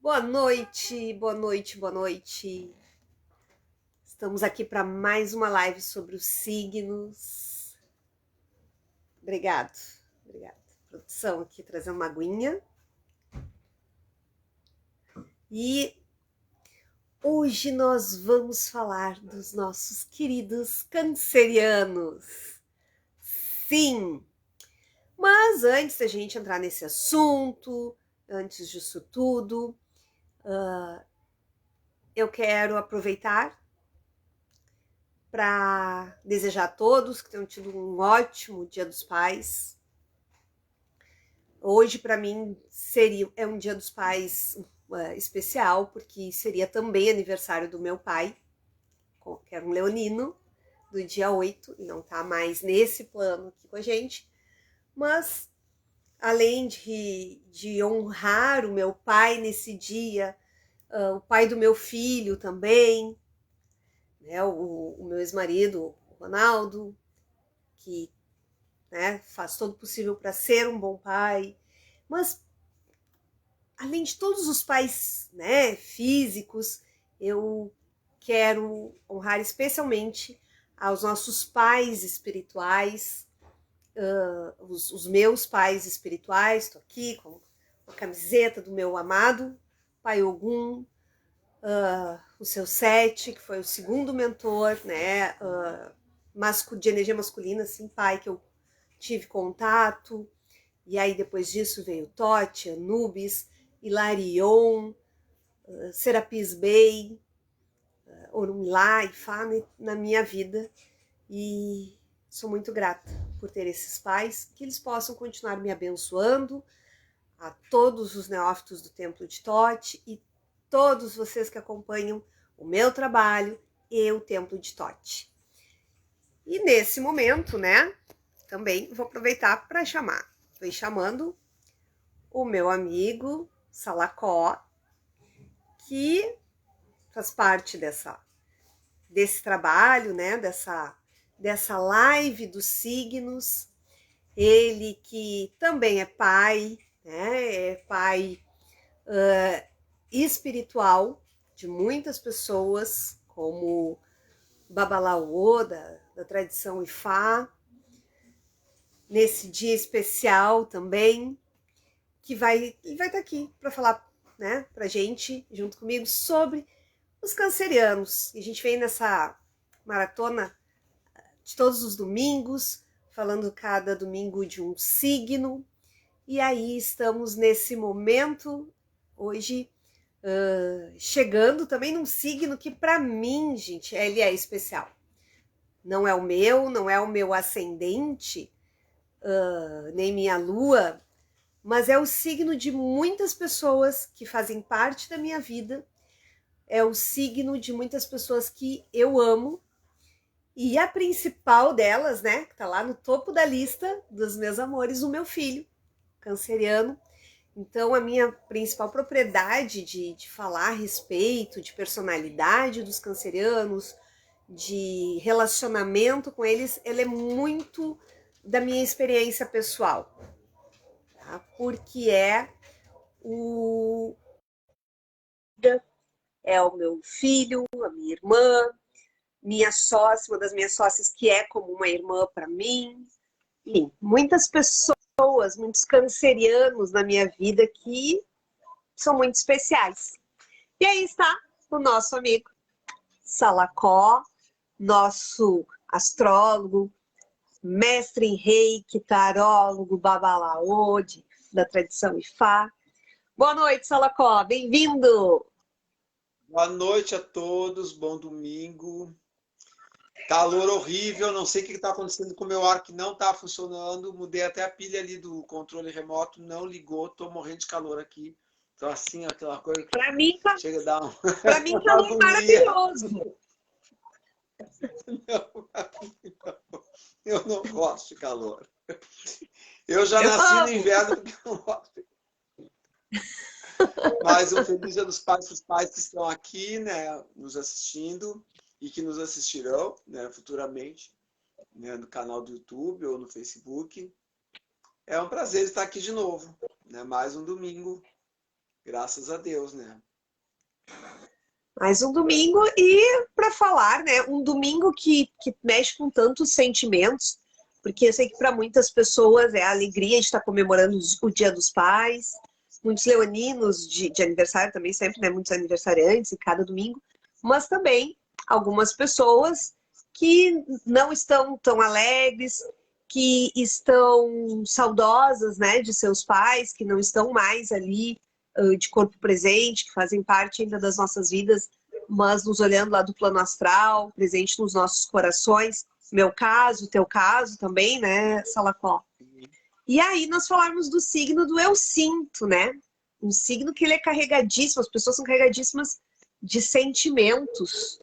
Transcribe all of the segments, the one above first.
Boa noite, boa noite, boa noite. Estamos aqui para mais uma live sobre os signos. Obrigado. Produção aqui trazendo uma aguinha. E hoje nós vamos falar dos nossos queridos cancerianos. Sim! Mas antes da gente entrar nesse assunto, antes disso tudo, eu quero aproveitar para desejar a todos que tenham tido um ótimo Dia dos Pais. Hoje, para mim, é um Dia dos Pais especial, porque seria também aniversário do meu pai, que era um leonino, do dia 8, e não está mais nesse plano aqui com a gente. Mas, além de honrar o meu pai nesse dia, o pai do meu filho também, né, o meu ex-marido, o Ronaldo, que faz todo o possível para ser um bom pai, mas além de todos os pais, físicos, eu quero honrar especialmente aos nossos pais espirituais, os meus pais espirituais. Estou aqui com a camiseta do meu amado pai Ogum, o seu Sete, que foi o segundo mentor, de energia masculina, assim, pai, que eu tive contato. E aí depois disso veio Tote, Anubis, Hilarion, Serapis Bey, Orunmilá e Fá na minha vida. E sou muito grata por ter esses pais, que eles possam continuar me abençoando, a todos os neófitos do Templo de Tote e todos vocês que acompanham o meu trabalho e o Templo de Tote. E nesse momento, também vou aproveitar para chamar. Estou chamando o meu amigo Salacó, que faz parte desse trabalho, dessa live dos signos. Ele que também é pai, é pai espiritual de muitas pessoas, como Babalaô, da tradição Ifá, nesse dia especial também, que vai estar aqui para falar, pra gente, junto comigo, sobre os cancerianos. E a gente vem nessa maratona de todos os domingos, falando cada domingo de um signo. E aí estamos nesse momento, hoje, chegando também num signo que para mim, gente, ele é especial. Não é o meu ascendente, nem minha lua, mas é o signo de muitas pessoas que fazem parte da minha vida, é o signo de muitas pessoas que eu amo, e a principal delas, que tá lá no topo da lista dos meus amores, o meu filho, canceriano. Então, a minha principal propriedade de falar a respeito de personalidade dos cancerianos, de relacionamento com eles, ela é muito da minha experiência pessoal, tá? Porque é o meu filho, a minha irmã, minha sócia, uma das minhas sócias que é como uma irmã para mim. Enfim, muitas pessoas, muitos cancerianos na minha vida que são muito especiais. E aí está o nosso amigo Salacó, nosso astrólogo, mestre em reiki, tarólogo, babalaô, da tradição Ifá. Boa noite, Salacó, bem-vindo! Boa noite a todos, bom domingo. Calor horrível, não sei o que está acontecendo com o meu ar que não está funcionando. Mudei até a pilha ali do controle remoto, não ligou, estou morrendo de calor aqui. Então assim, aquela coisa que para mim chega a dar para mim calor maravilhoso. Não, eu não gosto de calor. Eu já nasci no inverno porque eu não gosto. Mas um feliz Dia dos Pais para os pais que estão aqui, nos assistindo e que nos assistirão, futuramente, no canal do YouTube ou no Facebook. É um prazer estar aqui de novo, mais um domingo Graças a Deus, né? Mais um domingo e para falar, né? Um domingo que mexe com tantos sentimentos, porque eu sei que para muitas pessoas é a alegria de estar comemorando o Dia dos Pais, muitos leoninos de aniversário também, sempre, né? Muitos aniversariantes em cada domingo, mas também algumas pessoas que não estão tão alegres, que estão saudosas, né, de seus pais, que não estão mais ali de corpo presente, que fazem parte ainda das nossas vidas, mas nos olhando lá do plano astral, presente nos nossos corações. Meu caso, teu caso também, né, Salacó? E aí nós falarmos do signo do eu sinto, né? Um signo que ele é carregadíssimo, as pessoas são carregadíssimas de sentimentos,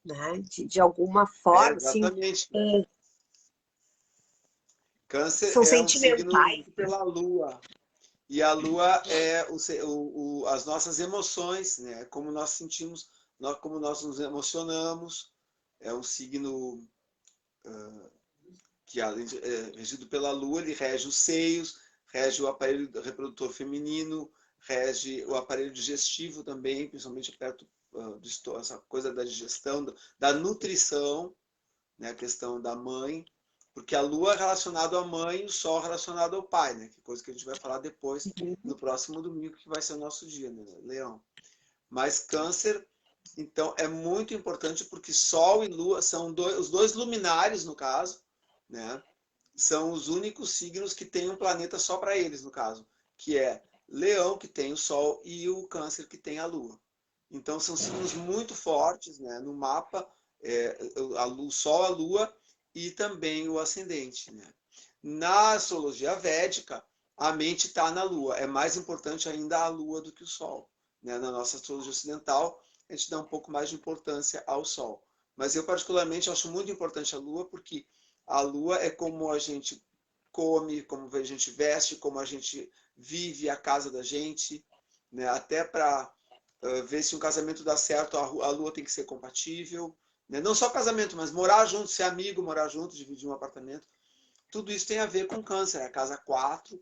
né? De alguma forma, assim, Exatamente. Câncer são é um signo sentimentais. regido pela Lua. E a Lua é as nossas emoções, né? Como nós sentimos, como nós nos emocionamos. É um signo que, além de, regido pela Lua, ele rege os seios, rege o aparelho reprodutor feminino, rege o aparelho digestivo também, principalmente perto essa coisa da digestão, da nutrição, né? A questão da mãe. Porque a Lua é relacionada à mãe e o Sol é relacionado ao pai, né? Que coisa que a gente vai falar depois, no próximo domingo, que vai ser o nosso dia, né, Leão? Mas Câncer, então, é muito importante porque Sol e Lua são os dois luminares, no caso, né? São os únicos signos que têm um planeta só para eles, no caso, que é Leão, que tem o Sol, e o Câncer, que tem a Lua. Então, são signos muito fortes, né? No mapa, o Sol, a Lua e também o ascendente, né? Na astrologia védica, a mente está na Lua. É mais importante ainda a Lua do que o Sol, né? Na nossa astrologia ocidental, a gente dá um pouco mais de importância ao Sol. Mas eu, particularmente, acho muito importante a Lua, porque a Lua é como a gente come, como a gente veste, como a gente vive a casa da gente, né? Até para ver se um casamento dá certo, a Lua tem que ser compatível. Né? Não só casamento, mas morar junto, ser amigo, morar junto, dividir um apartamento. Tudo isso tem a ver com Câncer. É a casa 4,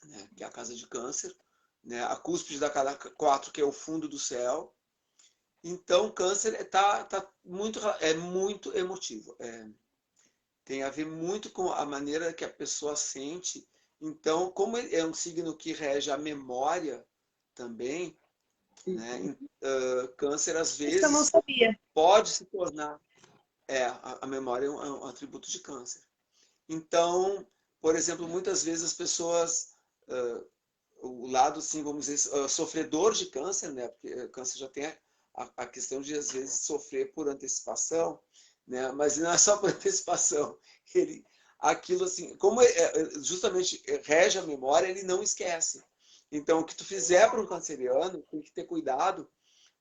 né? Que é a casa de Câncer. Né? A cúspide da casa 4, que é o fundo do céu. Então, Câncer é muito emotivo. Tem a ver muito com a maneira que a pessoa sente. Então, como é um signo que rege a memória também, né? Câncer, às Isso eu não vezes, sabia. pode se tornar... a memória é um atributo de Câncer. Então, por exemplo, muitas vezes as pessoas... o lado, assim, vamos dizer, sofredor de Câncer, né? Porque Câncer já tem a questão de, às vezes, sofrer por antecipação, né? Mas não é só por antecipação. Aquilo, assim, como justamente rege a memória, ele não esquece. Então, o que tu fizer para um canceriano, tem que ter cuidado,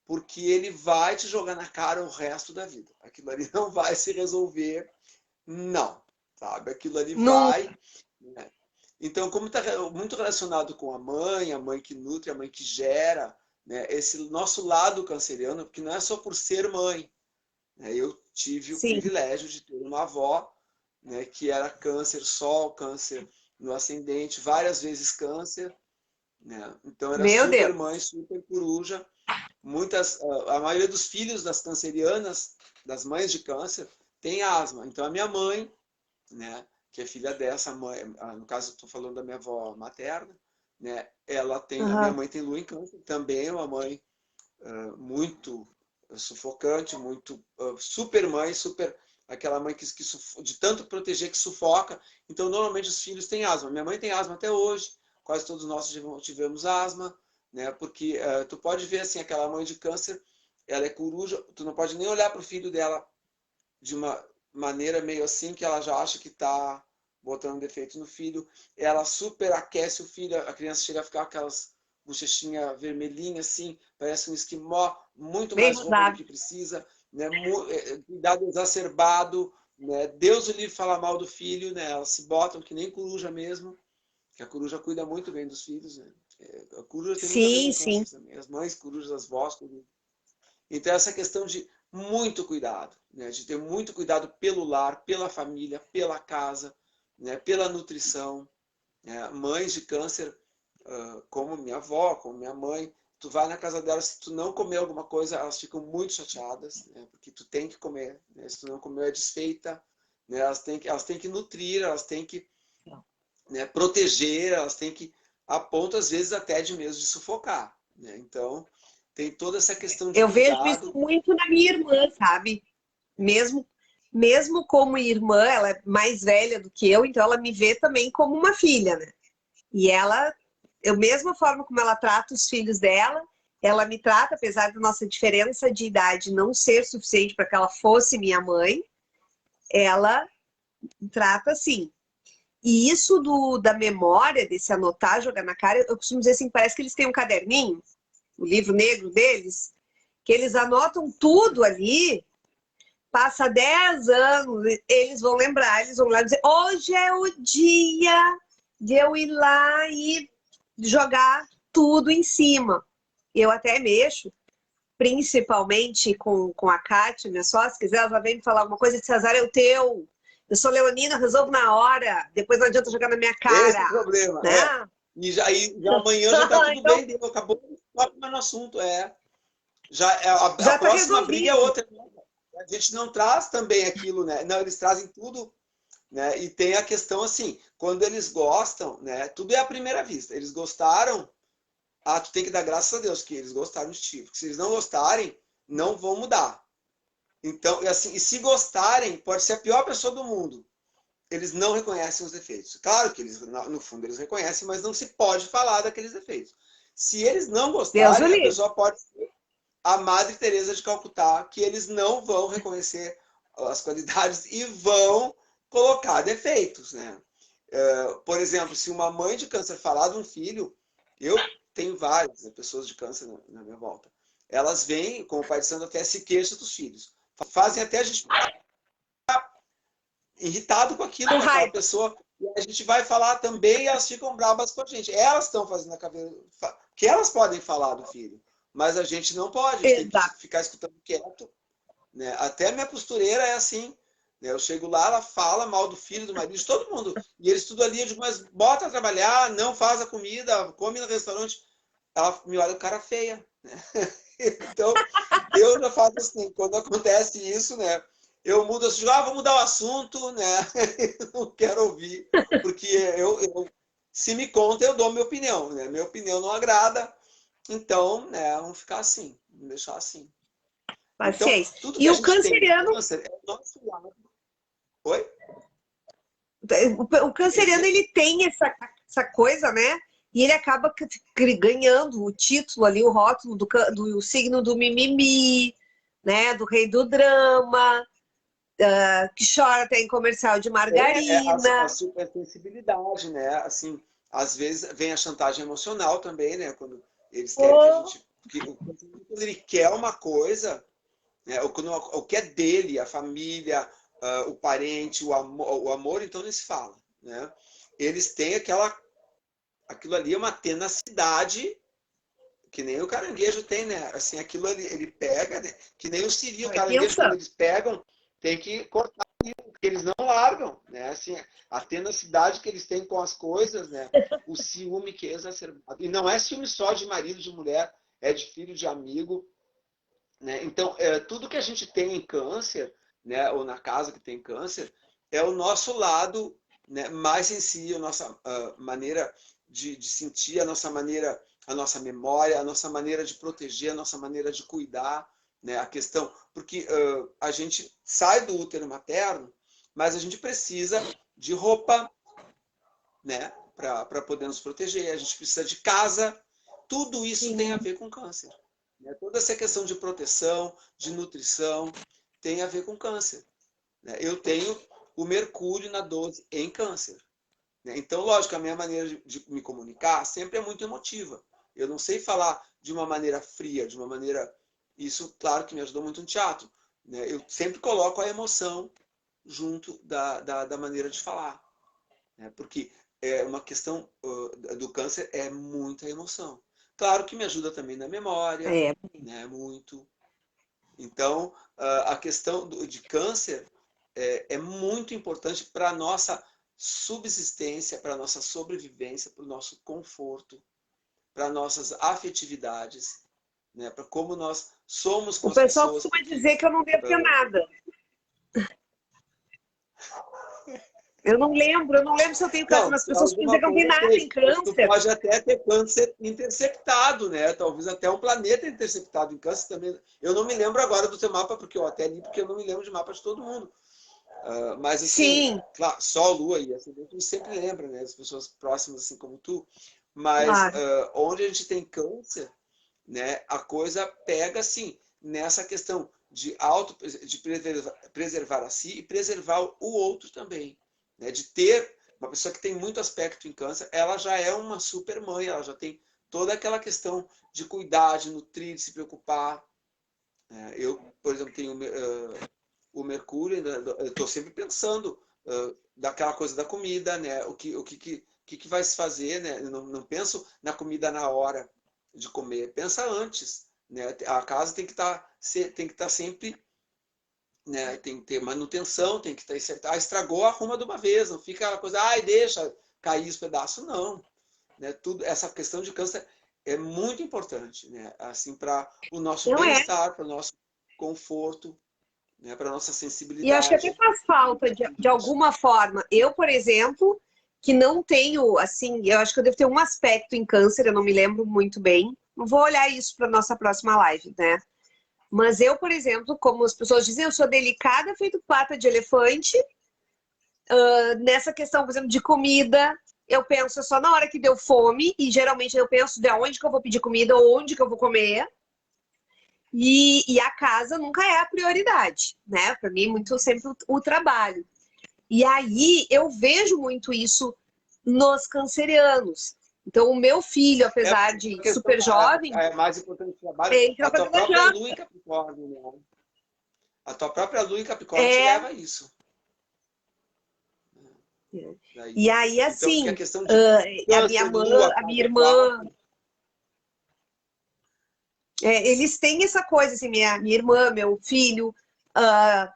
porque ele vai te jogar na cara o resto da vida. Aquilo ali não vai se resolver, não, sabe? Aquilo ali Nunca. vai... Né? Então, como está muito relacionado com a mãe que nutre, a mãe que gera, né? Esse nosso lado canceriano, porque não é só por ser mãe. Né? Eu tive o Sim. privilégio de ter uma avó, né, que era câncer, Sol, câncer no ascendente, várias vezes câncer. Né? Então, era Meu super Deus. mãe, super coruja. A maioria dos filhos das cancerianas, das mães de câncer, tem asma. Então, a minha mãe, né, que é filha dessa mãe, no caso estou falando da minha avó materna, né, a minha Uhum. mãe tem lua em câncer, também é uma mãe muito sufocante, muito super mãe, super aquela mãe que de tanto proteger que sufoca. Então, normalmente os filhos têm asma. Minha mãe tem asma até hoje, quase todos nós tivemos asma, né? Porque tu pode ver assim, aquela mãe de câncer, ela é coruja, tu não pode nem olhar para o filho dela de uma maneira meio assim que ela já acha que está botando defeito no filho. Ela super aquece o filho, a criança chega a ficar com aquelas bochechinha vermelhinha assim, parece um esquimó, muito Bem mais roupa do rodado. que precisa, né? Cuidado exacerbado, né? Deus o livre falar mal do filho, né? Elas se botam que nem coruja mesmo, que a coruja cuida muito bem dos filhos, né? A coruja tem muito a ver Sim, com sim. câncer também. As mães corujas, as vós corujas. Então, essa questão de muito cuidado, né? De ter muito cuidado pelo lar, pela família, pela casa, né? Pela nutrição. Né? Mães de câncer, como minha avó, como minha mãe, tu vai na casa delas, se tu não comer alguma coisa, elas ficam muito chateadas, né? Porque tu tem que comer, né? Se tu não comer é desfeita, né? Elas têm que nutrir, elas têm que, né, proteger, elas têm que, a ponto às vezes até de mesmo de sufocar, né? Então tem toda essa questão de Eu vejo isso cuidado. muito na minha irmã, sabe? Mesmo, mesmo como irmã, ela é mais velha do que eu, então ela me vê também como uma filha, né? E ela, eu mesma forma como ela trata os filhos dela, ela me trata, apesar da nossa diferença de idade não ser suficiente para que ela fosse minha mãe, ela trata assim. E isso da memória, desse anotar, jogar na cara, eu costumo dizer assim, parece que eles têm um caderninho, o livro negro deles, que eles anotam tudo ali, passa 10 anos, eles vão lembrar, eles vão lá dizer, hoje é o dia de eu ir lá e jogar tudo em cima. Eu até mexo, principalmente com a Kátia, minha sócia, se quiser, ela já vem me falar alguma coisa, esse azar é o teu. Eu sou leonina, resolvo na hora, depois não adianta jogar na minha Esse é o cara, problema, é. né? Já amanhã já está tudo Então, bem, deu, acabou no assunto, é. Já a já está próxima briga é resolvido. outra. A gente não traz também aquilo, né? Não, eles trazem tudo, né? E tem a questão assim, quando eles gostam, né? Tudo é à primeira vista. Eles gostaram, tu tem que dar graças a Deus que eles gostaram de ti. Porque se eles não gostarem, não vão mudar. Então, assim, e se gostarem, pode ser a pior pessoa do mundo. Eles não reconhecem os defeitos. Claro que eles, no fundo, eles reconhecem, mas não se pode falar daqueles defeitos. Se eles não Deus o gostarem, a livre. pessoa pode ser a Madre Teresa de Calcutá, que eles não vão reconhecer as qualidades e vão colocar defeitos, né? Por exemplo, se uma mãe de câncer falar de um filho, eu tenho várias, né, pessoas de câncer na minha volta. Elas vêm, como o pai de santo, até se queixam dos filhos. Fazem até a gente irritado com aquilo, Com com aquela raiva. pessoa. E a gente vai falar também e elas ficam bravas com a gente. Elas estão fazendo a cabeça. Que elas podem falar do filho, mas a gente não pode, a gente tem que Exato. ficar escutando quieto. Né? Até minha costureira é assim. Né? Eu chego lá, ela fala mal do filho, do marido, de todo mundo. E eles tudo ali, eu digo, mas bota a trabalhar, não faz a comida, come no restaurante. Ela me olha, o cara feia. Né? Então, eu já faço assim, quando acontece isso, né? Eu mudo assim, vou mudar o assunto, né? Não quero ouvir, porque se me conta, eu dou minha opinião, né? Minha opinião não agrada, então, né, vamos ficar assim, vamos deixar assim. Então, Paciência. tudo que E a o gente tem de canceriano, câncer é o nosso lado. Oi? o canceriano, ele tem essa coisa, né? E ele acaba ganhando o título ali, o rótulo do signo do mimimi, né? Do rei do drama, que chora até em comercial de A margarina. supersensibilidade, né? Assim, às vezes vem a chantagem emocional também, né? Quando eles querem que a Oh, gente... Quando ele quer uma coisa, né? O que é dele, a família, o parente, o amor, então nem se fala, né? Eles têm aquilo ali é uma tenacidade que nem o caranguejo tem, né? Assim, aquilo ele pega, né? Que nem o siri, o vai caranguejo, quando pensando. eles pegam, tem que cortar, porque eles não largam, né? Assim, a tenacidade que eles têm com as coisas, né? O ciúme que é exacerbado. E não é ciúme só de marido, de mulher, é de filho, de amigo, né? Então, tudo que a gente tem em câncer, né? Ou na casa que tem câncer, é o nosso lado, né? Mais em si, a nossa maneira de sentir, a nossa maneira, a nossa memória, a nossa maneira de proteger, a nossa maneira de cuidar, né? A questão, porque a gente sai do útero materno, mas a gente precisa de roupa, né? Para poder nos proteger, a gente precisa de casa, tudo isso tem a Sim. ver com câncer. Né? Toda essa questão de proteção, de nutrição, tem a ver com câncer. Né? Eu tenho o Mercúrio na 12 em câncer. Né? Então, lógico, a minha maneira de me comunicar sempre é muito emotiva. Eu não sei falar de uma maneira fria, de uma maneira... Isso, claro, que me ajudou muito no teatro. Né? Eu sempre coloco a emoção junto da maneira de falar. Né? Porque é uma questão do câncer é muita emoção. Claro que me ajuda também na memória, É. né? Muito. Então, a questão de câncer é muito importante para a nossa subsistência, para a nossa sobrevivência, para o nosso conforto. para nossas afetividades, né? Para como nós somos com O as pessoal pessoas. costuma dizer que eu não devo ter nada. Eu não lembro se eu tenho câncer, Não, mas as pessoas costumam dizer alguma que eu não coisa tenho nada em tem. Tu câncer. pode até ter câncer interceptado, né? Talvez até um planeta interceptado em câncer também. Eu não me lembro agora do teu mapa, porque eu até li, porque eu não me lembro de mapa de todo mundo. Mas assim, Sim, claro, Sol, Lua e assim, a gente sempre lembra, né? As pessoas próximas, assim como tu. Mas claro. onde a gente tem câncer, né? A coisa pega assim nessa questão de preservar a si e preservar o outro também, né? De ter uma pessoa que tem muito aspecto em câncer, ela já é uma super mãe, ela já tem toda aquela questão de cuidar, de nutrir, de se preocupar. Eu, por exemplo, tenho o Mercúrio, eu estou sempre pensando daquela coisa da comida, né? O que vai se fazer, né? Eu não penso na comida na hora de comer, pensa antes, né? A casa tem que estar sempre, né? Tem que ter manutenção, tem que estar, estragou, arruma de uma vez, não fica aquela coisa, ai, deixa cair os pedaços, não, né? Tudo essa questão de câncer é muito importante, né? Assim, para o nosso Não é. bem-estar, para o nosso conforto, né? Para a nossa E acho que até sensibilidade. faz falta de alguma forma. Eu, por exemplo, que não tenho, assim, eu acho que eu devo ter um aspecto em câncer, eu não me lembro muito bem. Não vou olhar isso para nossa próxima live, né? Mas eu, por exemplo, como as pessoas dizem, eu sou delicada, feito pata de elefante. Nessa questão, por exemplo, de comida, eu penso só na hora que deu fome, e geralmente eu penso de onde que eu vou pedir comida, onde que eu vou comer. E a casa nunca é a prioridade, né? Para mim, muito sempre o trabalho. E aí eu vejo muito isso nos cancerianos. Então, o meu filho, É apesar de a questão super jovem, mais importante do trabalho, entra a tua fazendo a própria lua em janta. Capricórnio, né? A tua própria lua em Capricórnio te É. leva a isso. E Daí. aí, Então, porque a assim, questão de a minha câncer, lua, a minha casa irmã, 4, eles têm essa coisa, assim, minha irmã, meu filho, uh,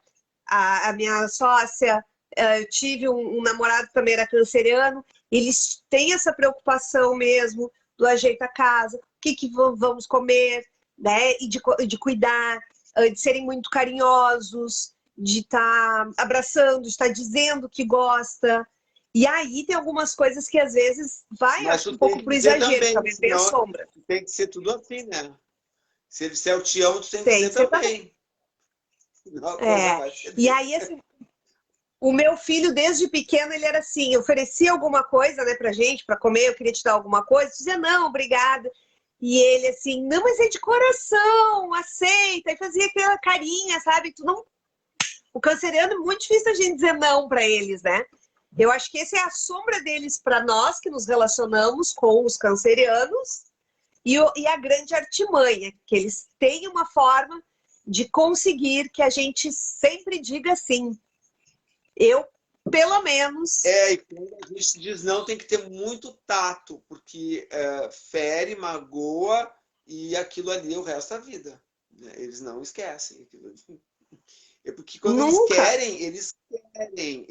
a minha sócia, eu tive um namorado que também era canceriano, eles têm essa preocupação mesmo do ajeito a casa, o que vamos comer, né? E de cuidar, de serem muito carinhosos, de estar abraçando, de estar dizendo que gosta. E aí tem algumas coisas que às vezes vai, mas acho tu que um tem pouco que pro dizer exagero, também, talvez tenha senão sombra. tem que ser tudo assim, né? Se ele disser eu te amo, tu tem que Tem dizer que ser também. também. Senão a coisa É. vai ser E difícil. aí, assim, o meu filho, desde pequeno, ele era assim, oferecia alguma coisa, né, pra gente, pra comer, eu queria te dar alguma coisa, dizia, não, obrigada. E ele assim, não, mas é de coração, aceita. E fazia aquela carinha, sabe? Tu não... O canceriano é muito difícil a gente dizer não pra eles, né? Eu acho que essa é a sombra deles para nós que nos relacionamos com os cancerianos e a grande artimanha, que eles têm uma forma de conseguir que a gente sempre diga sim. Eu, pelo menos, E quando a gente diz não, tem que ter muito tato, porque fere, magoa e aquilo ali é o resto da vida, né? Eles não esquecem aquilo ali. É porque quando eles nunca. querem, eles querem.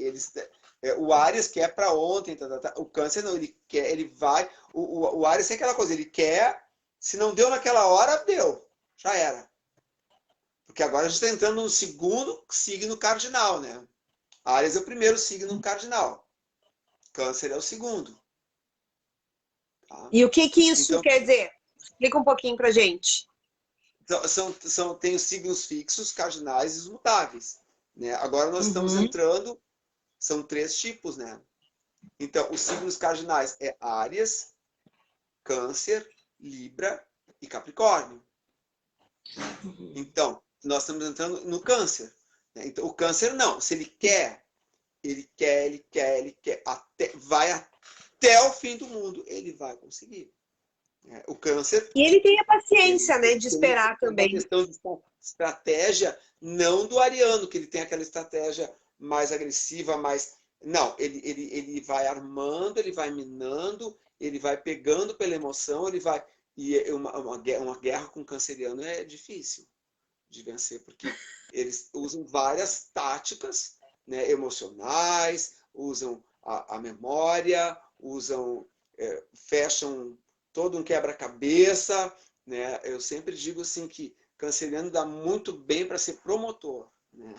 O Ares quer para ontem, o Câncer não, ele quer, ele vai. O Ares tem aquela coisa, ele quer, se não deu naquela hora, deu. Já era. Porque agora a gente está entrando no segundo signo cardinal, né? Áries é o primeiro signo cardinal. Câncer é o segundo. Tá? E o que isso Então, quer dizer? Explica um pouquinho pra gente. tem os signos fixos, cardinais e os mutáveis. Né? Agora nós estamos Uhum. entrando, são 3 tipos, né? Então, os signos cardinais é Áries, Câncer, Libra e Capricórnio. Então, nós estamos entrando no Câncer. Né? Então, o Câncer não. Se ele quer, vai até o fim do mundo, ele vai conseguir. O Câncer, E ele tem a ele paciência, né, de tem esperar uma também. questão de estratégia, não do ariano, que ele tem aquela estratégia mais agressiva, mais... Não, ele vai armando, ele vai minando, ele vai pegando pela emoção, ele vai... E uma guerra com o canceriano é difícil de vencer, porque eles usam várias táticas, né, emocionais, usam a memória, fecham todo um quebra-cabeça, né? Eu sempre digo assim que canceriano dá muito bem para ser promotor, né?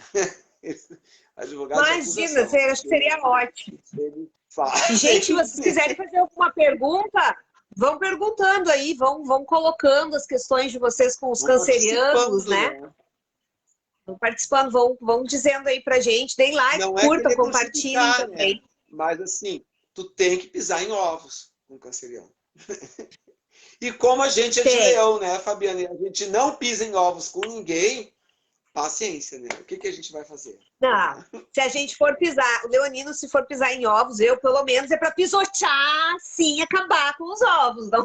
Advogado de Imagina, acusação. seria ótimo. Eles E, fazem. gente, se vocês quiserem fazer alguma pergunta, vão perguntando aí, vão colocando as questões de vocês com os Vão cancerianos, participando, né? né? Vão participando, vão dizendo aí pra gente, deem like, Não é curtam, querer compartilhem crucificar, né? também. Mas assim, tu tem que pisar em ovos com o canceriano. E como a gente é de Tem. leão, né, Fabiana? E a gente não pisa em ovos com ninguém, paciência, né? O que a gente vai fazer? Não, se a gente for pisar, o leonino, se for pisar em ovos, eu, pelo menos, é para pisotear, sim, acabar com os ovos, não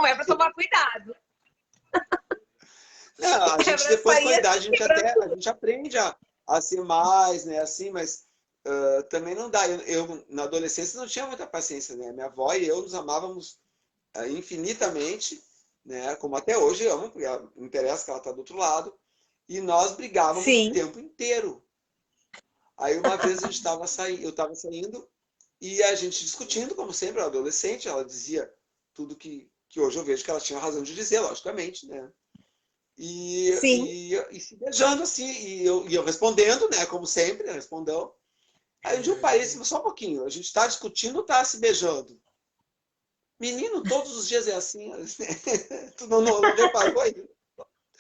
é para tomar cuidado. Não, a É gente para depois com a sair idade assim, quebrando a tudo. gente aprende a ser mais, né, assim, mas também não dá. Eu, na adolescência não tinha muita paciência, né? Minha avó e eu nos amávamos infinitamente, né? Como até hoje amo, porque me interessa que ela está do outro lado, e nós brigávamos o Sim, tempo inteiro. Aí uma vez eu estava saindo e a gente discutindo, como sempre, ela adolescente, ela dizia tudo que hoje eu vejo que ela tinha razão de dizer, logicamente, né? sim. E se beijando assim, e eu respondendo, né? Como sempre, respondeu. Aí um dia eu parei e disse, só um pouquinho, a gente está discutindo ou está se beijando? Menino, todos os dias é assim. Tu não reparou aí?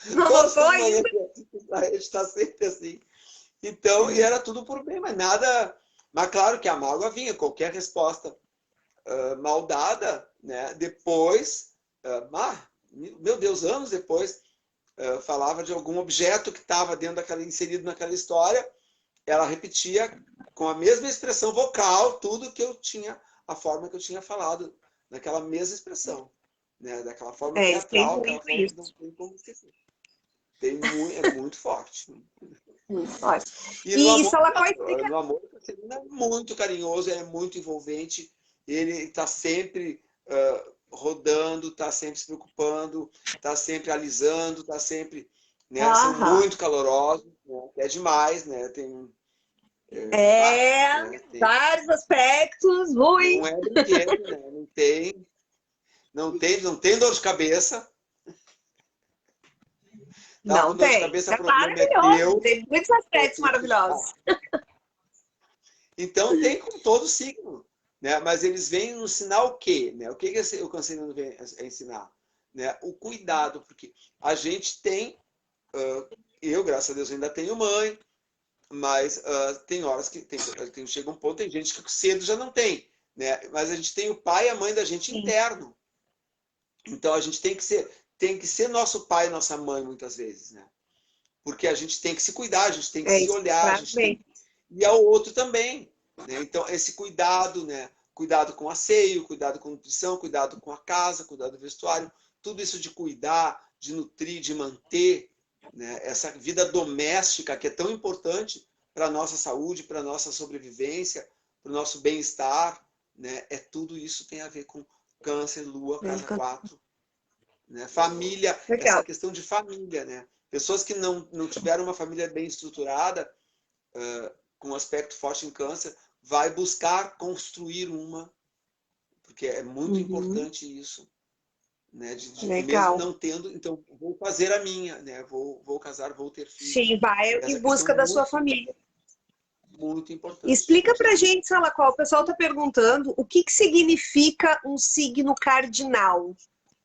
Não Todas notou as manhãs ainda? a gente está sempre assim. Então, e era tudo por bem, mas nada. Mas claro que a mágoa vinha, qualquer resposta mal dada, né? Depois, meu Deus, anos depois, falava de algum objeto que estava inserido naquela história, ela repetia com a mesma expressão vocal tudo que eu tinha, a forma que eu tinha falado, naquela mesma expressão, né? Daquela forma É, eles têm teatral, aquela muito forma que não isso. tem como esquecer. É muito forte. Olha. E no E amor, Salacó não. explica. No amor, o Celina é muito carinhoso, é muito envolvente. Ele está sempre rodando, está sempre se preocupando, está sempre alisando, está sempre, né? São Aham. muito calorosos, né? É demais, né? Tem, É, né? Tem, vários aspectos, não ruim. é brinquedo, né? Não tem dor de cabeça. Tá Não com dor de tem. cabeça, É o problema é maravilhoso, teu. tem muitos É aspectos tu que maravilhosos. Então tem com todo signo, né? Mas eles vêm ensinar o quê? Né? O que o canceriano vem ensinar? Né? O cuidado, porque a gente tem, eu, graças a Deus, ainda tenho mãe, mas tem horas que chega um ponto, tem gente que cedo já não tem, né? Mas a gente tem o pai e a mãe da gente Sim, interno. Então a gente tem que ser nosso pai e nossa mãe muitas vezes, né? Porque a gente tem que se cuidar, a gente tem que é se isso. olhar, a gente tem Parabéns. e ao outro também, né? Então esse cuidado, né? Cuidado com asseio, cuidado com nutrição, cuidado com a casa, cuidado do vestuário, tudo isso de cuidar, de nutrir, de manter, né? Essa vida doméstica que é tão importante para a nossa saúde, para a nossa sobrevivência, para o nosso bem-estar, né? Tudo isso tem a ver com câncer, lua, casa 4, né? Família, essa Legal. questão de família, né? Pessoas que não tiveram uma família bem estruturada, com um aspecto forte em câncer, vai buscar construir uma, porque é muito Uhum. importante isso, né? Mesmo Legal. não tendo, então vou fazer a minha, né? Vou casar, vou ter filhos. Sim, vai Essa em questão busca da sua muito, família. muito importante. Explica pra gente, Salacó, o pessoal está perguntando o que significa um signo cardinal.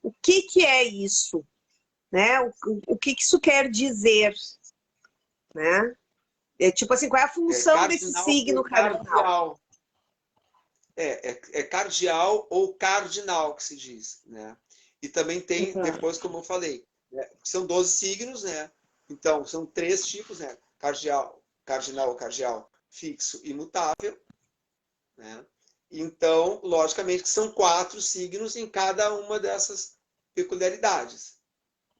O que é isso? Né? O que isso quer dizer? Né? É, tipo assim, qual é a função desse Cardinal signo ou cardinal? cardial. Cardial ou cardinal que se diz, né? E também tem, Uhum. depois, como eu falei, né? São 12 signos, né? Então, são 3 tipos, né? Cardinal ou cardial fixo e mutável, né? Então, logicamente, que são 4 signos em cada uma dessas peculiaridades,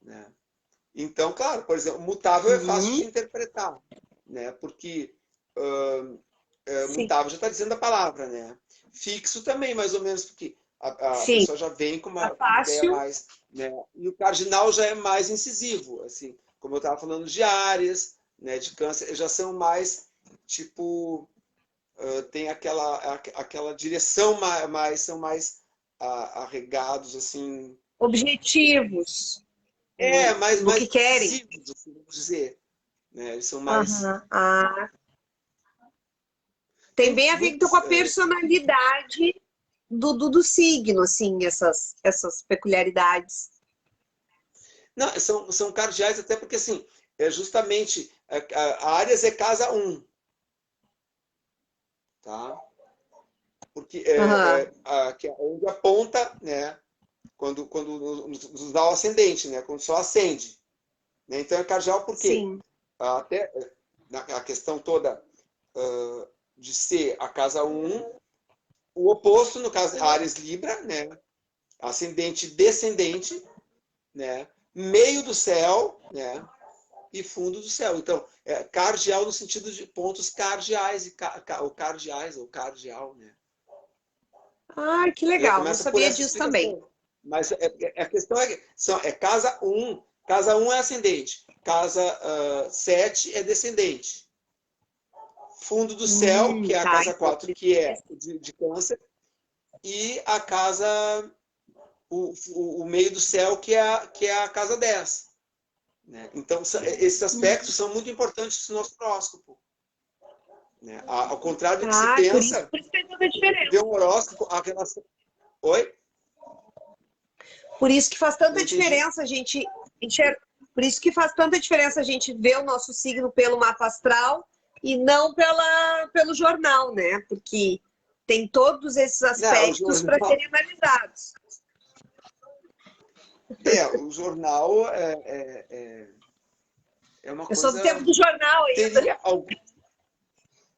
né? Então, claro, por exemplo, mutável é fácil de Uhum. interpretar, né? Porque Sim, mutável já está dizendo a palavra, né? Fixo também, mais ou menos, porque a sim. pessoa já vem com Tá uma ideia fácil. mais, né? E o cardinal já é mais incisivo, assim, como eu estava falando de áreas, né? De câncer, já são mais, tipo, tem aquela direção mais, são mais arregados, assim... Objetivos. mais no que querem. decisivos, assim, vamos dizer. Né? Eles são mais... Tem bem a ver com a personalidade do signo, assim, essas peculiaridades. Não, são cardeais até porque, assim, justamente, a Áries é casa 1. Tá? Porque que é onde aponta, né? Quando nos dá o ascendente, né? Quando só ascende. Né? Então é cardeal por quê? Sim. Até a questão toda de ser a casa 1, o oposto, no caso, Áries Libra, né? Ascendente e descendente, né? Meio do céu, né? E fundo do céu. Então, cardeal no sentido de pontos cardeais, ou cardeal, né? Ah, que legal. Não Começa por sabia essa disso também. explicação. Mas a questão é casa 1. Casa 1 é ascendente. Casa 7 é descendente. Fundo do céu, que é a casa 4, que é de câncer. E a casa... O meio do céu, que é a casa 10. Né? Então, esses aspectos são muito importantes no nosso horóscopo. Né? Ao contrário do que se pensa, por isso faz tanta diferença. ver um horóscopo, a relação... Oi? Por isso que faz tanta diferença a gente por isso que faz tanta diferença a gente ver o nosso signo pelo mapa astral e não pelo jornal, né? Porque tem todos esses aspectos para serem analisados. O jornal é uma coisa... Eu sou do tempo do jornal ainda.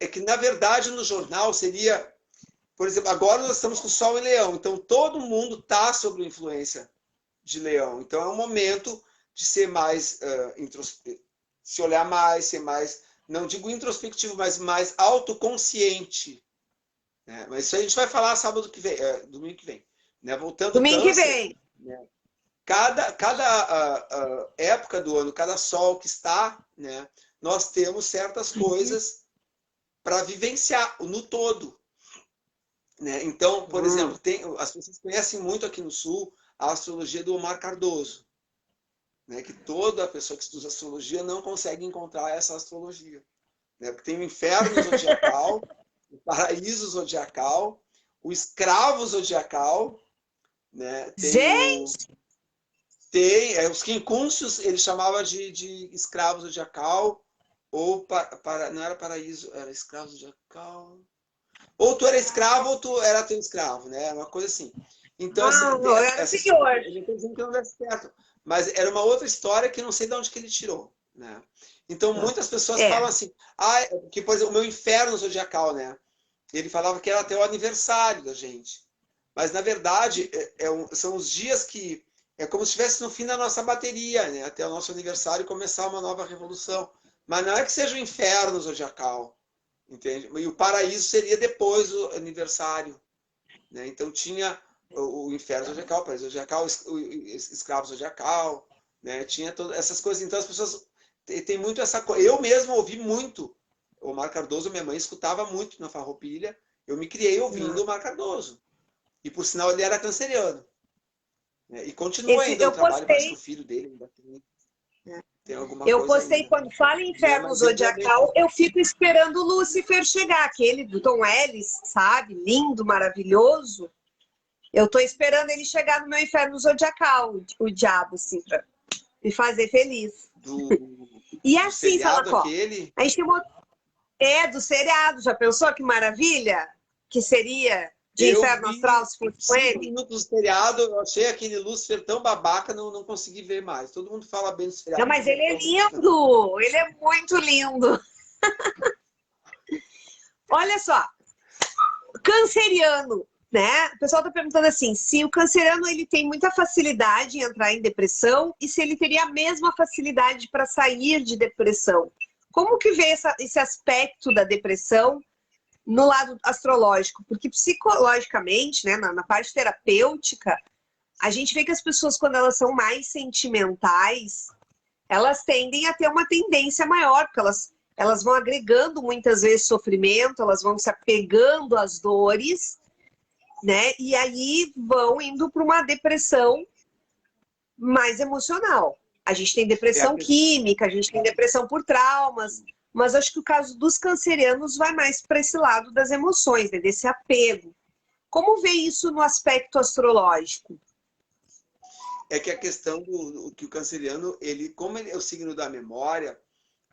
É que, na verdade, no jornal seria... Por exemplo, agora nós estamos com o Sol em Leão, então todo mundo está sob influência de Leão. Então é um momento de ser mais se olhar mais, ser mais, não digo introspectivo, mas mais autoconsciente. Né? Mas isso a gente vai falar sábado que vem, domingo que vem. Né? Voltando domingo Câncer, que vem. Né? Cada época do ano, cada sol que está, né? Nós temos certas coisas para vivenciar no todo. Né? Então, por exemplo, as pessoas conhecem muito aqui no Sul a astrologia do Omar Cardoso, né? Que toda pessoa que estuda astrologia não consegue encontrar essa astrologia. Né? Porque tem o inferno zodiacal, o paraíso zodiacal, o escravo zodiacal, né? Tem os quincúncios, ele chamava de escravo zodiacal, ou não era paraíso, era escravo zodiacal... Ou tu era escravo ou tu era teu escravo, né? Uma coisa assim. Então, não era senhor. Eu não estou dizendo que não desse certo, mas era uma outra história que não sei de onde que ele tirou, né? Então, muitas pessoas falam assim, que, por exemplo, o meu inferno zodiacal, né? Ele falava que era até o aniversário da gente. Mas, na verdade, são os dias que... É como se estivesse no fim da nossa bateria, né? Até o nosso aniversário começar uma nova revolução. Mas não é que seja o inferno zodiacal. Entende? E o paraíso seria depois do aniversário. Né? Então tinha o inferno zodiacal, o paraíso zodiacal, o escravo zodiacal, né? Tinha todas essas coisas. Então as pessoas têm muito essa coisa. Eu mesmo ouvi muito o Omar Cardoso, minha mãe escutava muito na Farroupilha. Eu me criei ouvindo o Omar Cardoso. E por sinal ele era canceriano. Né? E continua ainda, eu trabalho mais com o filho dele. Ainda tem alguma eu coisa postei ainda. Quando fala em inferno zodiacal, eu fico esperando o Lúcifer chegar, aquele do Tom Ellis, sabe? Lindo, maravilhoso. Eu tô esperando ele chegar no meu inferno zodiacal, o diabo, assim, pra me fazer feliz. E assim, Salacó, a gente tem do seriado, já pensou que maravilha? Que seria de inferno astral se fosse com ele? 5 minutos do seriado, eu achei aquele Lúcifer tão babaca, não consegui ver mais. Todo mundo fala bem do seriado. Não, mas ele é lindo! Ele é muito lindo! Olha só, canceriano, né? O pessoal tá perguntando assim, se o canceriano ele tem muita facilidade em entrar em depressão e se ele teria a mesma facilidade para sair de depressão. Como que vê esse aspecto da depressão no lado astrológico? Porque psicologicamente, né, na parte terapêutica, a gente vê que as pessoas, quando elas são mais sentimentais, elas tendem a ter uma tendência maior, porque elas vão agregando muitas vezes sofrimento, elas vão se apegando às dores, né? E aí vão indo para uma depressão mais emocional. A gente tem depressão química, a gente tem depressão por traumas, mas acho que o caso dos cancerianos vai mais para esse lado das emoções, né? Desse apego. Como vê isso no aspecto astrológico? É que a questão que o canceriano, ele, como ele é o signo da memória,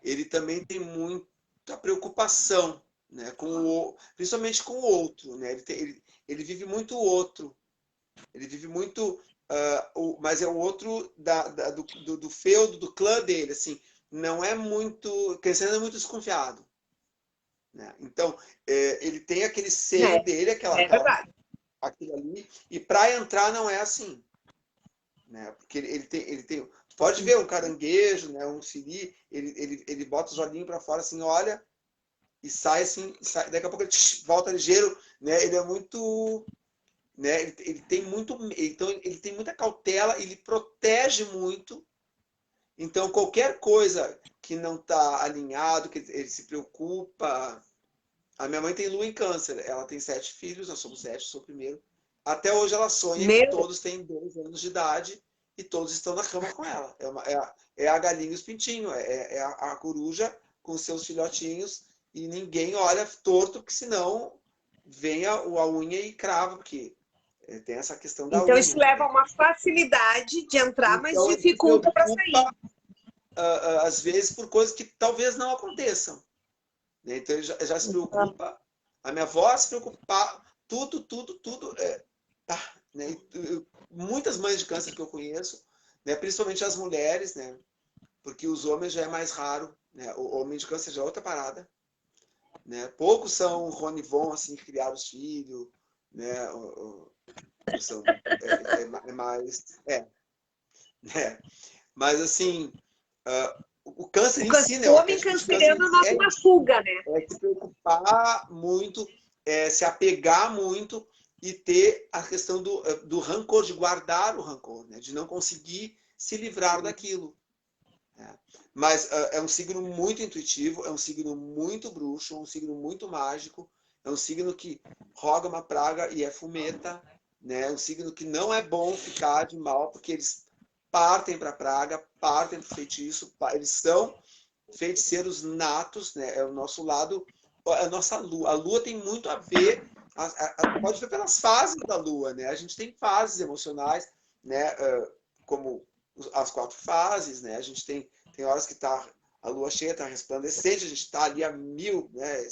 ele também tem muita preocupação, né, principalmente com o outro, né? Ele vive muito o outro, ele vive muito, mas é o outro do feudo, do clã dele, assim, não é muito, canceriano é muito desconfiado, né? Então, ele tem aquele seio dele, aquilo ali, e para entrar não é assim, né? Porque ele tem, pode ver um caranguejo, né? Um siri, ele bota os olhinhos para fora assim, olha e sai assim, daqui a pouco ele volta ligeiro, né? Ele é muito, né? Ele tem muito, então ele tem muita cautela, ele protege muito. Então qualquer coisa que não está alinhado, que ele se preocupa. A minha mãe tem lua em câncer, ela tem 7 filhos, nós somos 7, sou o primeiro. Até hoje ela sonha que todos têm 2 anos de idade e todos estão na cama com ela. É a galinha e os pintinhos, é a coruja com seus filhotinhos e ninguém olha torto, porque senão vem a unha e crava, porque tem essa questão da unha. Então isso leva a uma facilidade de entrar, mas dificulta para sair. Às vezes por coisas que talvez não aconteçam. Então ele já se preocupa. A minha avó se preocupa, tudo. Tá, né? Muitas mães de câncer que eu conheço, né? Principalmente as mulheres, né? Porque os homens já é mais raro, né? O homem de câncer já é outra parada, né? Poucos são Rony Von, assim, que criaram os filhos, né? São, mais... né? Mas, assim, o câncer em si, né? O homem canceriano nota uma fuga, né? É se preocupar muito, se apegar muito e ter a questão do rancor, de guardar o rancor, né? De não conseguir se livrar daquilo. Né? Mas é um signo muito intuitivo, é um signo muito bruxo, um signo muito mágico, é um signo que roga uma praga e é fumeta, né? É um signo que não é bom ficar de mal, porque eles partem para a praga, partem para o feitiço, eles são feiticeiros natos, né? É o nosso lado, a nossa lua. A lua tem muito a ver, pode ver pelas fases da lua, né? A gente tem fases emocionais, né? Como as 4 fases, né? A gente tem horas que tá a lua cheia, tá resplandecente, a gente tá ali a 1000, né?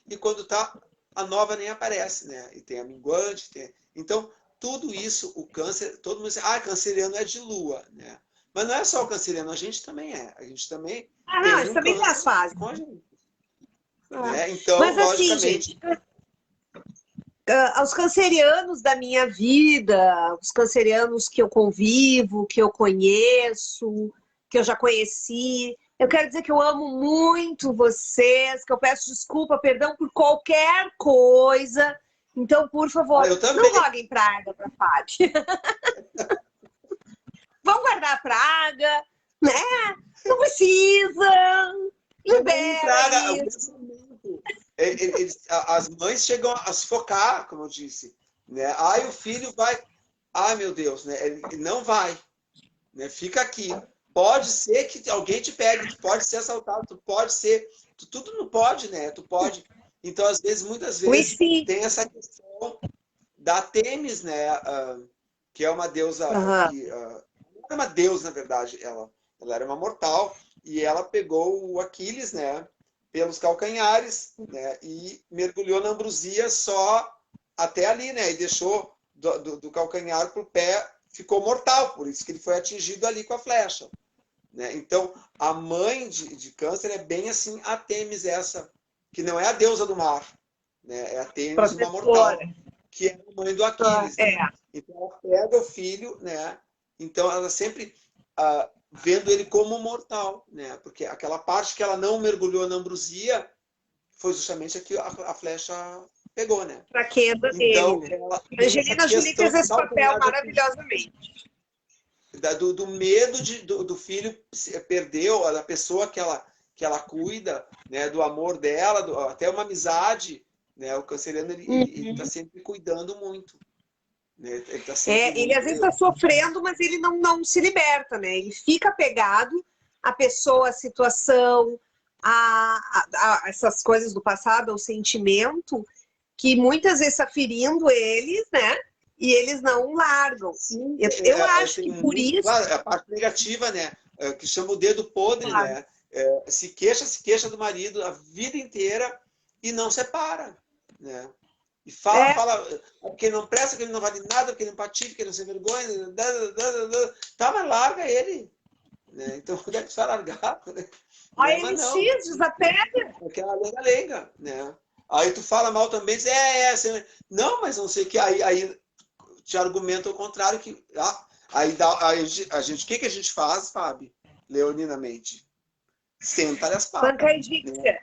E quando tá a nova nem aparece, né? E tem a minguante, então tudo isso, o câncer, todo mundo diz, canceriano é de lua, né? Mas não é só o canceriano, a gente também é. A gente também tem também tem as fases. Com a gente. Né? Então, mas assim, logicamente... gente, aos cancerianos da minha vida, os cancerianos que eu convivo, que eu conheço, que eu já conheci, eu quero dizer que eu amo muito vocês, que eu peço desculpa, perdão por qualquer coisa. Então, por favor, não joguem praga para a Fábio. Vão guardar a praga, né? Não precisa. Libera isso. As mães chegam a sufocar, como eu disse. Né? O filho vai... meu Deus, né? Ele não vai. Né? Fica aqui. Pode ser que alguém te pegue, tu pode ser assaltado, tu pode ser... tudo não pode, né? Tu pode... Então, às vezes, muitas vezes, tem essa questão da Têmis, né? Que é uma deusa... que, não é uma deusa, na verdade. Ela era uma mortal. E ela pegou o Aquiles, né? Pelos calcanhares, né? E mergulhou na ambrosia só até ali, né? E deixou do calcanhar para o pé, ficou mortal. Por isso que ele foi atingido ali com a flecha. Né? Então, a mãe de câncer é bem assim a Têmis, essa... que não é a deusa do mar, né? É a Têmis, uma mortal, que é a mãe do Aquiles. Né? Então ela pega o filho, né? Então ela sempre vendo ele como mortal, né? Porque aquela parte que ela não mergulhou na ambrosia foi justamente a que a flecha pegou, né? Fraqueza então, dele. Angelina Jolie fez esse papel maravilhosamente. Do medo do filho perder, da pessoa que ela cuida, né, do amor dela, até uma amizade, né? O canceriano, ele tá sempre cuidando muito. Né? Ele tá sempre Ele às vezes está sofrendo, mas ele não se liberta, né? Ele fica apegado à pessoa, à situação, a essas coisas do passado, ao sentimento, que muitas vezes está ferindo eles, né? E eles não largam. Sim, Eu acho que por muito, isso. claro, a parte negativa, né? Que chama o dedo podre, Claro. né? Se queixa do marido a vida inteira e não separa, né? E fala, porque ele não presta, que ele não vale nada, porque ele não patife, que ele não se vergonha, tá, mas larga ele. Né? Então, onde é que você vai largar? Olha, Mas ele não, desapega. aquela lenga-lenga, né? Aí tu fala mal também, diz, não, mas não sei o que, aí te argumenta o contrário, que aí a gente, o que a gente faz, Fábio? Leoninamente, senta as patas. Banca egípcia. Né?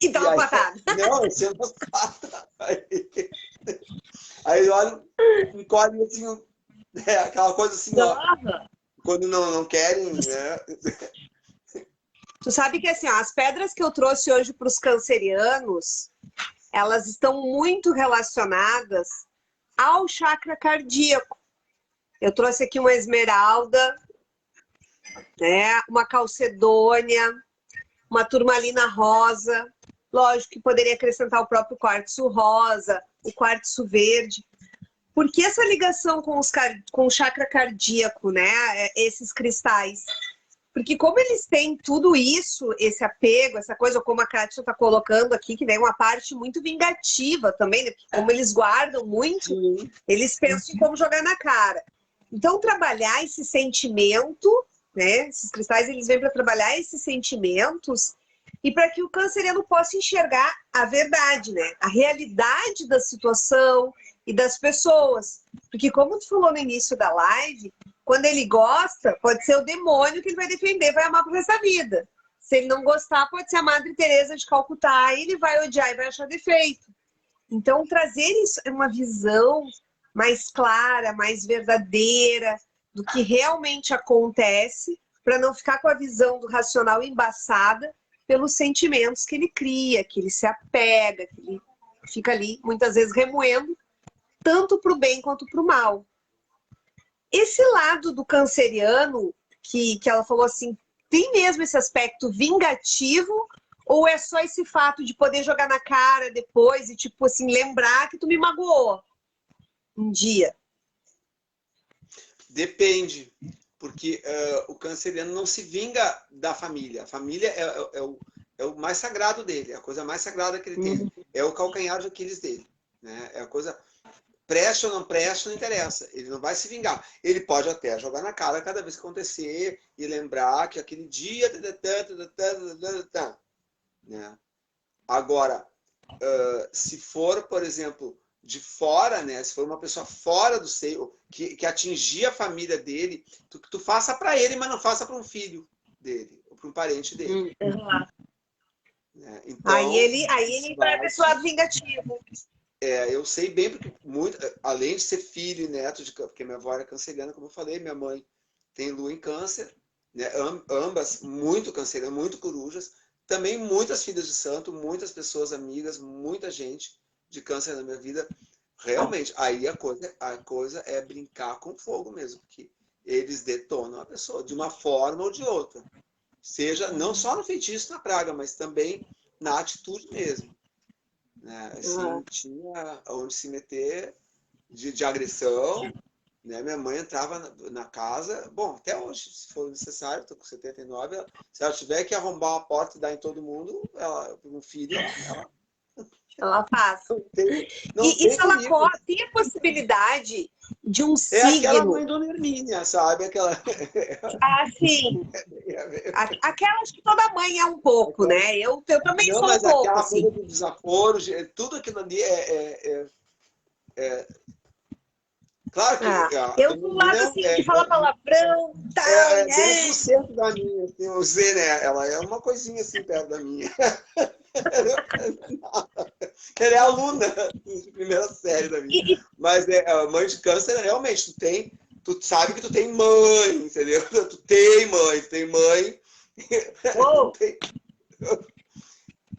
E dá uma patada. Não, senta as patas. Aí olha, encolhe assim, aquela coisa assim, ó, quando não querem, né? Tu sabe que assim, ó, as pedras que eu trouxe hoje para os cancerianos, elas estão muito relacionadas ao chakra cardíaco. Eu trouxe aqui uma esmeralda, né, uma calcedônia, uma turmalina rosa. Lógico que poderia acrescentar o próprio quartzo rosa, o quartzo verde. Por que essa ligação com o chakra cardíaco, né? Esses cristais? Porque como eles têm tudo isso, esse apego, essa coisa, como a Kátia está colocando aqui, que vem uma parte muito vingativa também, né? Porque como eles guardam muito, eles pensam em como jogar na cara. Então, trabalhar esse sentimento, né? Esses cristais, eles vêm para trabalhar esses sentimentos e para que o canceriano possa enxergar a verdade, né? A realidade da situação e das pessoas. Porque como tu falou no início da live, quando ele gosta, pode ser o demônio que ele vai defender, vai amar pro resto da vida. Se ele não gostar, pode ser a Madre Teresa de Calcutá, e ele vai odiar e vai achar defeito. Então, trazer isso, uma visão mais clara, mais verdadeira do que realmente acontece, para não ficar com a visão do racional embaçada pelos sentimentos que ele cria, que ele se apega, que ele fica ali, muitas vezes, remoendo, tanto para o bem quanto para o mal. Esse lado do canceriano, que ela falou assim, tem mesmo esse aspecto vingativo, ou é só esse fato de poder jogar na cara depois e, tipo assim, lembrar que tu me magoou um dia? Depende, porque o canceriano não se vinga da família. A família é o mais sagrado dele, é a coisa mais sagrada que ele tem. É o calcanhar de Aquiles dele. Né? É a coisa... Preste ou não preste, não interessa. Ele não vai se vingar. Ele pode até jogar na cara cada vez que acontecer e lembrar que aquele dia... Né? Agora, se for, por exemplo, de fora, né? Se for uma pessoa fora do seio, que atingir a família dele, tu faça para ele, mas não faça para um filho dele, ou para um parente dele. Né? Então, aí ele vai para esse lado vingativo. Eu sei bem, porque além de ser filho e neto, porque minha avó era canceriana, como eu falei, minha mãe tem lua em câncer, né? Ambas muito cancerianas, muito corujas, também muitas filhas de santo, muitas pessoas amigas, muita gente de câncer na minha vida. Realmente, aí a coisa é brincar com fogo mesmo, porque eles detonam a pessoa, de uma forma ou de outra. Seja não só no feitiço, na praga, mas também na atitude mesmo. Né? Assim, tinha onde se meter de agressão. Né? Minha mãe entrava na casa, bom, até hoje, se for necessário, estou com 79, se ela tiver que arrombar uma porta e dar em todo mundo, um filho, ela faz. Não e se ela tem a possibilidade de um signo... É aquela mãe Dona Hermínia, sabe? Aquela... sim. Aquelas que toda mãe é um pouco, né? Eu também sou um pouco, aquela assim. coisa do desaforo, tudo aquilo ali Claro que... eu do lado, assim, que fala palavrão, tal, é 10% da minha, assim, o Z, né? Ela é uma coisinha assim perto da minha. Ela é aluna de primeira série da minha. Mas a mãe de câncer, realmente, tu sabe que tu tem mãe, entendeu? Tu tem mãe.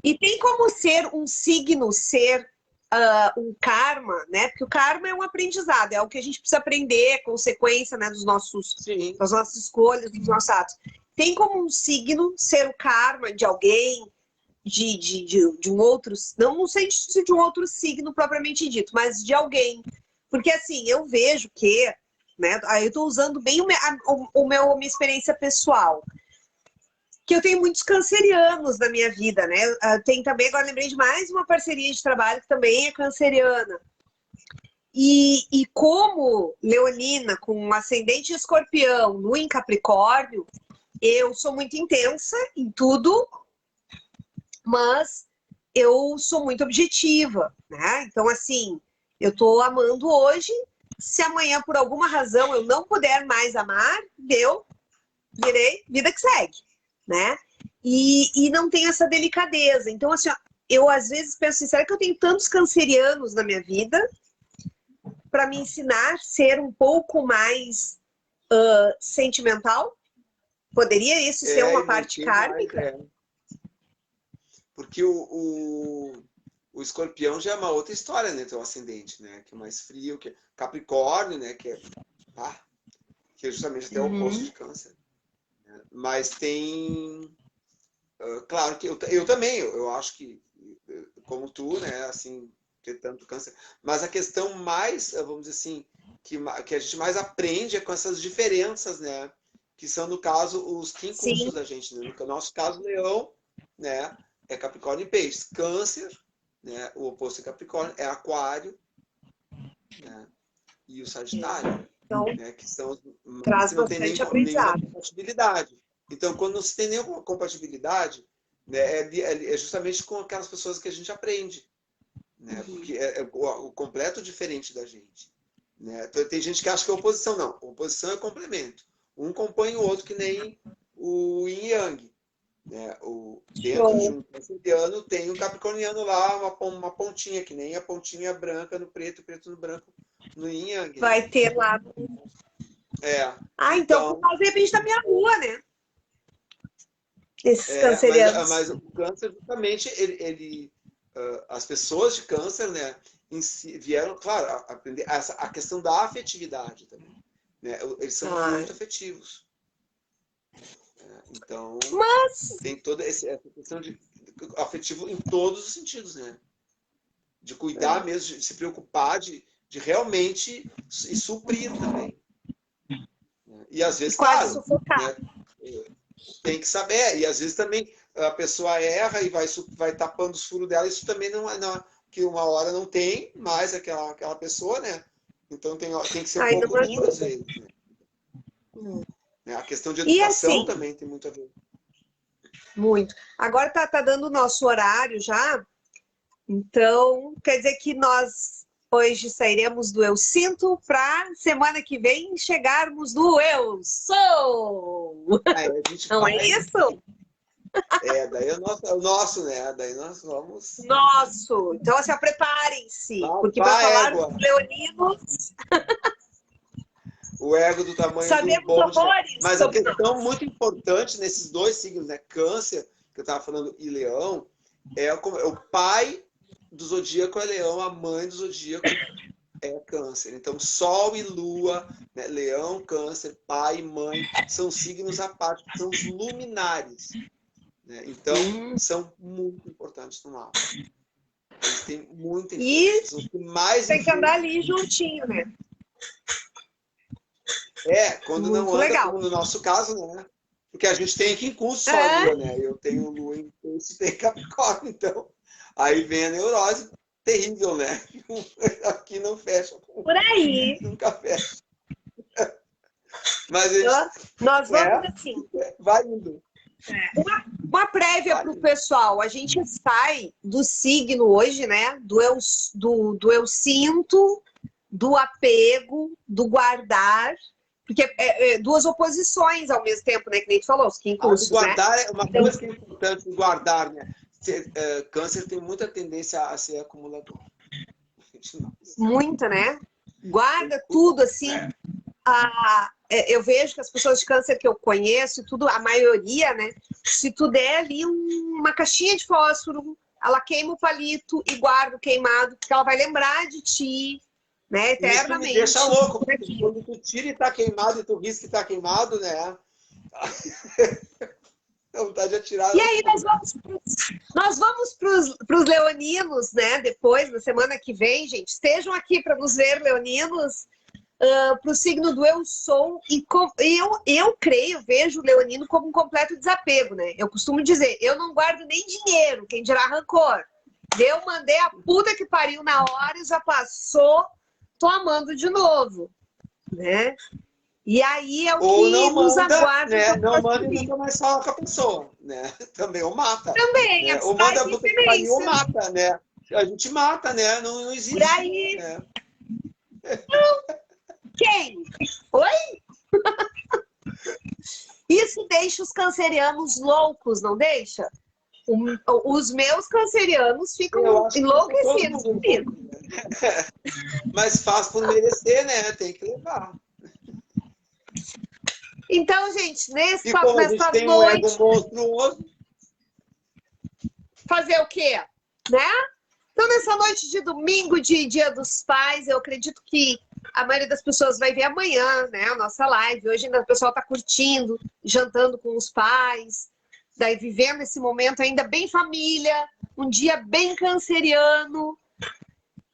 E tem como ser um signo, um karma, né? Porque o karma é um aprendizado, é algo que a gente precisa aprender, é consequência, né, das nossas escolhas, dos nossos atos. Tem como um signo ser o karma de alguém, de um outro, não sei se de um outro signo propriamente dito, mas de alguém. Porque assim, eu vejo que, né, aí eu estou usando bem minha experiência pessoal, que eu tenho muitos cancerianos na minha vida, né? Tem também, agora lembrei de mais uma parceria de trabalho que também é canceriana. E como leonina, com um ascendente escorpião, lua em Capricórnio, eu sou muito intensa em tudo, mas eu sou muito objetiva, né? Então, assim, eu tô amando hoje, se amanhã, por alguma razão, eu não puder mais amar, virei, vida que segue, né? E não tenho essa delicadeza. Então, assim, ó, eu às vezes penso assim, será que eu tenho tantos cancerianos na minha vida para me ensinar a ser um pouco mais sentimental? Poderia isso ser uma parte kármica? Porque o escorpião já é uma outra história, né? Teu ascendente, né? Que é mais frio, que é Capricórnio, né? Que é justamente até o oposto de câncer. Né? Mas tem... claro que eu também, eu acho que, como tu, né? Assim, ter tanto câncer. Mas a questão mais, vamos dizer assim, que a gente mais aprende é com essas diferenças, né? Que são, no caso, os quincúncios da gente. Né? No nosso caso, leão, né? É Capricórnio e Peixes. Câncer, né? O oposto de Capricórnio é Aquário, né? E o Sagitário, então, né? Que são traz que não tem bastante nenhuma aprendizado. compatibilidade. Então, quando não se tem nenhuma compatibilidade, né? É justamente com aquelas pessoas que a gente aprende, né? Porque é o completo diferente da gente. Né? Então, tem gente que acha que é oposição. Não, oposição é complemento. Um compõe o outro, que nem o yin e yang. Né? Dentro de um canceriano tem um capricorniano lá, uma pontinha, que nem a pontinha branca no preto, preto no branco no yin e yang. Né? Vai ter lá. Então por causa, de repente, da minha lua, né? Esses cancerianos. Mas o câncer, justamente, as pessoas de câncer, né, vieram, claro, aprender a questão da afetividade também. Né? Eles são muito afetivos. Então, tem toda essa questão de afetivo em todos os sentidos, né? De cuidar mesmo, de se preocupar, de realmente e suprir também. E às vezes, quase claro, sufocar. Né, tem que saber. E às vezes também a pessoa erra e vai tapando os furos dela. Isso também não é que uma hora não tem mais aquela pessoa, né? Então tem que ser um pouco duro às vezes. Né? A questão de educação assim, também tem muito a ver. Muito. Agora tá dando o nosso horário já. Então, quer dizer que nós hoje sairemos do Eu Sinto para semana que vem chegarmos no Eu Sou. Não é isso? Daí é o nosso, né? Daí nós vamos... Nosso! Então, assim, preparem-se, porque para falar dos leoninos... O ego do tamanho sabemos do bonde. Mas a questão muito importante nesses dois signos, né? Câncer, que eu estava falando, e Leão, é o pai do zodíaco é Leão, a mãe do zodíaco é Câncer. Então, Sol e Lua, né? Leão, Câncer, pai e mãe, são signos à parte, são os luminares. Né? Então, são muito importantes no mapa. Eles têm muita influência. E tem que andar ali juntinho, né? Quando muito não anda, legal. como no nosso caso, né? Porque a gente tem aqui em curso só a Lua, né? Eu tenho Lua em curso e tem Capricórnio, então aí vem a neurose terrível, né? Aqui não fecha. Por aí. Nunca fecha. Mas nós vamos assim. Vai indo. Uma prévia para o pessoal. A gente sai do signo hoje, né? Do eu sinto, do apego, do guardar. Porque duas oposições ao mesmo tempo, né? Que nem tu falou, os quincúncios, guardar, né? É uma coisa que é importante, guardar, né? Câncer tem muita tendência a ser acumulador. Muita, né? Guarda tudo, assim. Eu vejo que as pessoas de câncer que eu conheço, tudo, a maioria, né? Se tu der ali uma caixinha de fósforo, ela queima o palito e guarda o queimado, porque ela vai lembrar de ti, né, eternamente. Isso me deixa louco, porque quando tu tira e tá queimado e tu risca e tá queimado, né? Dá vontade de atirar. E aí nós vamos para os leoninos, né? Depois, na semana que vem, gente. Estejam aqui para nos ver, leoninos, para o signo do eu sou. E eu creio, vejo o leonino como um completo desapego, né? Eu costumo dizer, eu não guardo nem dinheiro, quem dirá rancor. Eu mandei a puta que pariu na hora e já passou, tô amando de novo, né? E aí é o Ou que nos manda, aguarda. né? Não manda e nunca mais fala com a pessoa, né? Também, ou mata. Também, Né? as Ou manda a puta que pariu ou referências. mata, né? A gente mata, né? Não existe. Por aí. Né? Quem? Oi? Isso deixa os cancerianos loucos, não deixa? Os meus cancerianos ficam enlouquecidos comigo. Mas faz por merecer, né? Tem que levar. Então, gente, nessa tem noite... um ego monstruoso. Fazer o quê? Né? Então, nessa noite de domingo, de Dia dos Pais, eu acredito que a maioria das pessoas vai ver amanhã, né? A nossa live. Hoje ainda o pessoal está curtindo, jantando com os pais, daí vivendo esse momento ainda bem família, um dia bem canceriano,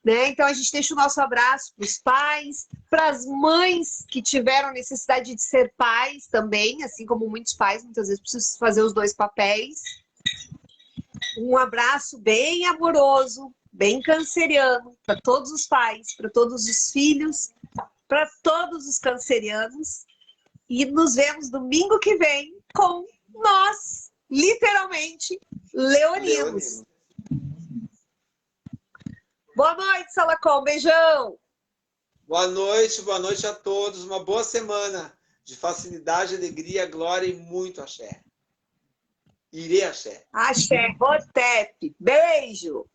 né? Então a gente deixa o nosso abraço para os pais, para as mães que tiveram necessidade de ser pais também, assim como muitos pais, muitas vezes precisam fazer os dois papéis. Um abraço bem amoroso, bem canceriano para todos os pais, para todos os filhos, para todos os cancerianos. E nos vemos domingo que vem com nós, literalmente, leoninos. Boa noite, Salacom. Beijão. Boa noite a todos. Uma boa semana de facilidade, alegria, glória e muito axé. Irei axé. Axé, Rotep. Beijo.